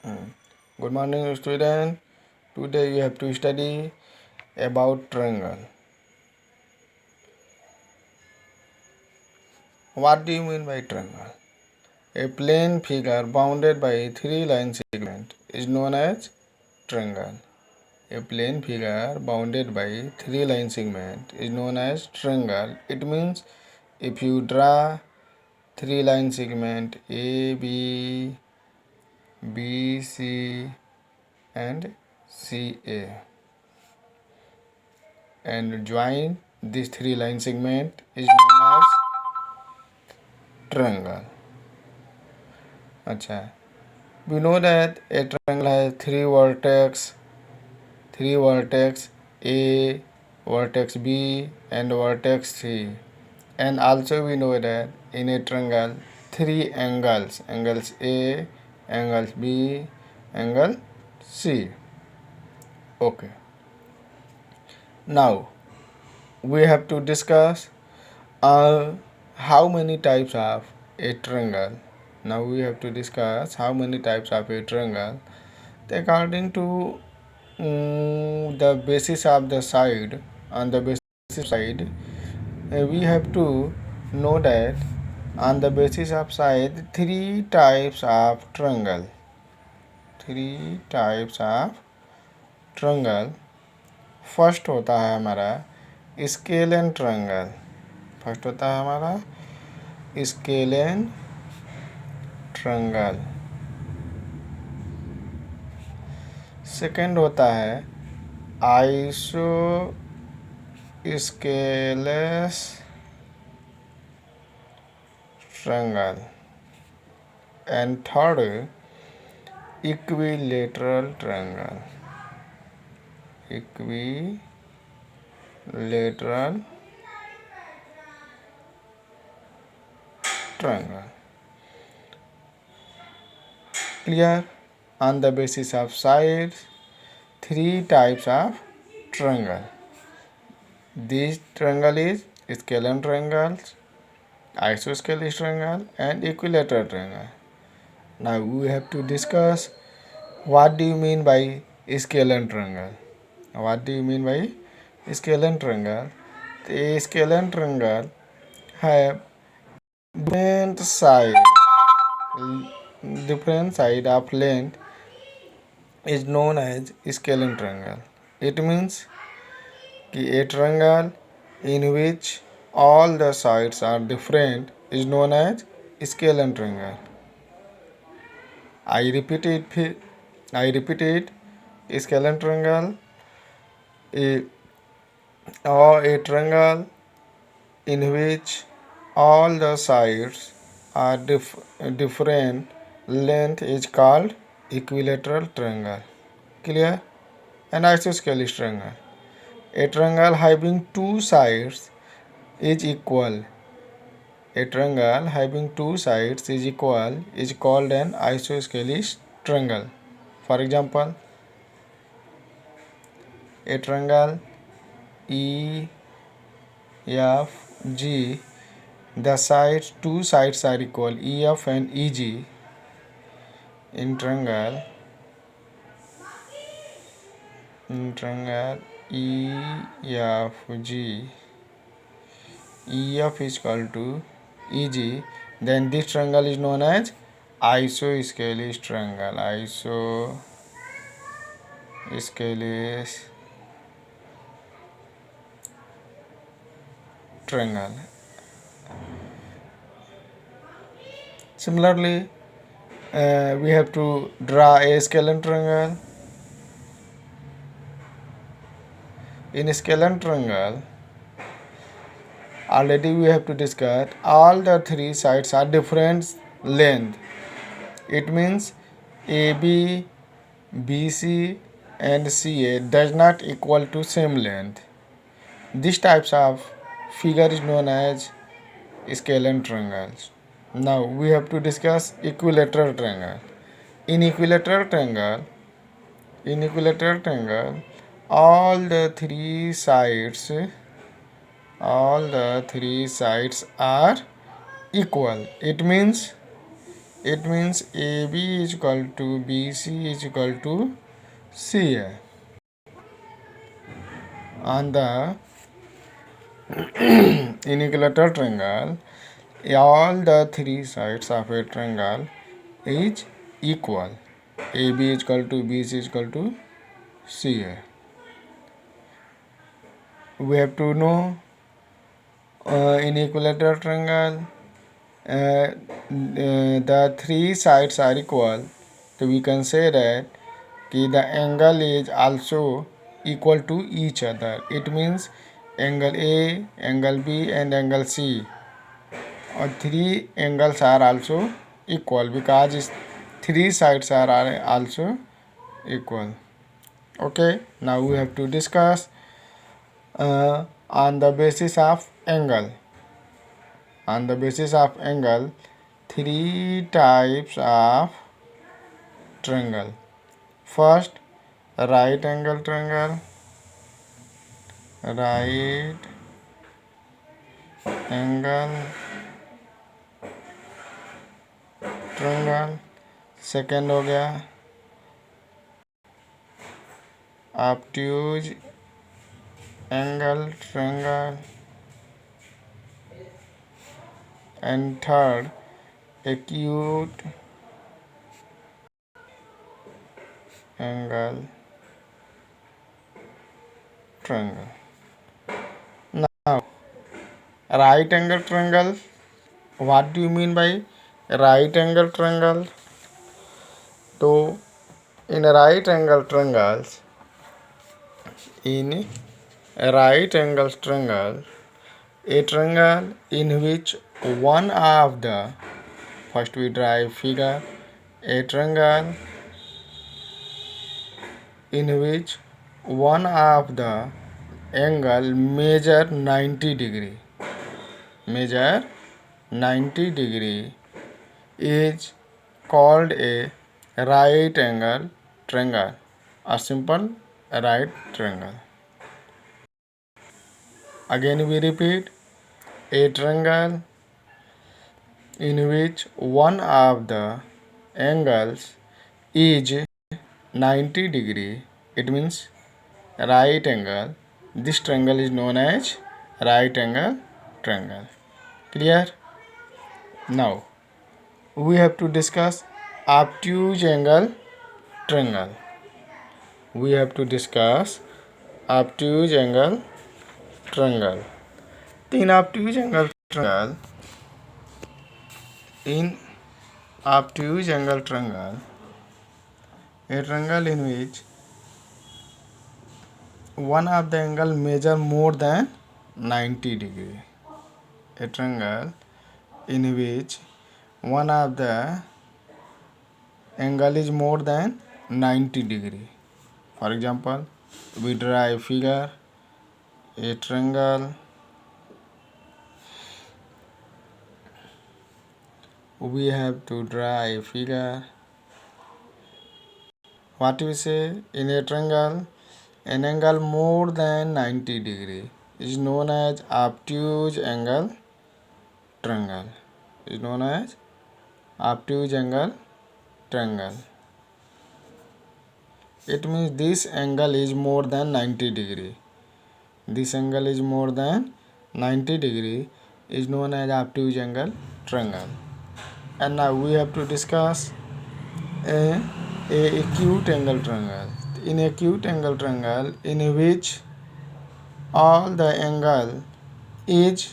Mm. Good morning, student. Today you have to study about triangle. What do you mean by triangle? A plane figure bounded by three line segment is known as triangle. A plane figure bounded by three line segment is known as triangle. It means if you draw three line segment A, B, B, C and CA and join this three line segment is known as triangle. अच्छा, we know that a triangle has three vertex A, vertex B and vertex C, and also we know that in a triangle three angles A, angles B, angle C. Okay, now we have to discuss how many types of a triangle. Now we have to discuss how many types of a triangle. According to the basis of the side, on the basis side, we have to know that on the basis of side, three types of triangle. Three types of triangle. First होता है हमारा scalene triangle. First होता है हमारा scalene triangle. Second होता है isosceles triangle. And third equilateral triangle. Equilateral triangle. Clear? On the basis of sides, three types of triangle. This triangle is scalene triangles, isosceles triangle and equilateral triangle. Now we have to discuss what do you mean by scalene triangle. What do you mean by scalene triangle? The scalene triangle have different side of length is known as scalene triangle. It means a triangle in which all the sides are different is known as scalene triangle. I repeat it. Scalene triangle or a triangle in which all the sides are different length is called equilateral triangle. Clear? An isosceles triangle. A triangle having two sides is equal. A triangle having two sides is equal is called an isosceles triangle. For example, a triangle EFG, the two sides are equal, EF and EG. In triangle EFG, EF is equal to EG, then this triangle is known as isosceles triangle. Isosceles triangle. Similarly, we have to draw a scalene triangle. In a scalene triangle, already we have to discuss all the three sides are different length. It means AB, BC and CA does not equal to same length. This types of figure is known as scalene triangles. Now we have to discuss equilateral triangle. In equilateral triangle, all the three sides are equal. It means it means AB is equal to BC is equal to CA. On the in equilateral triangle, all the three sides of a triangle is equal. AB is equal to BC is equal to CA. We have to know in equilateral triangle the three sides are equal, so we can say that the angle is also equal to each other. It means angle A, angle B and angle C, or three angles are also equal because three sides are also equal. Okay, now we have to discuss on the basis of angle. On the basis of angle, three types of triangle. First, right angle triangle. Right angle triangle. Second हो गया obtuse angle triangle and third acute angle triangle. Now, right angle triangle. What do you mean by right angle triangle? So, in right angle triangles, a triangle in which one of the, first we draw a figure, a triangle in which one of the angle measure 90 degree is called a right angle triangle, a simple right triangle. Again we repeat, a triangle in which one of the angles is 90 degree, it means right angle. This triangle is known as right angle triangle. Clear? Now we have to discuss obtuse angle triangle. We have to discuss obtuse angle triangle. In obtuse angle triangle, a triangle in which one of the angle measure more than 90 degree. A triangle in which one of the angle is more than 90 degree. For example, we draw a figure, a triangle. We have to draw a figure. What we say, in a triangle, an angle more than 90 degree is known as obtuse angle triangle. It means this angle is more than 90 degree. This angle is more than 90 degree is known as obtuse angle triangle. And now we have to discuss a acute angle triangle. In acute angle triangle, in which all the angle is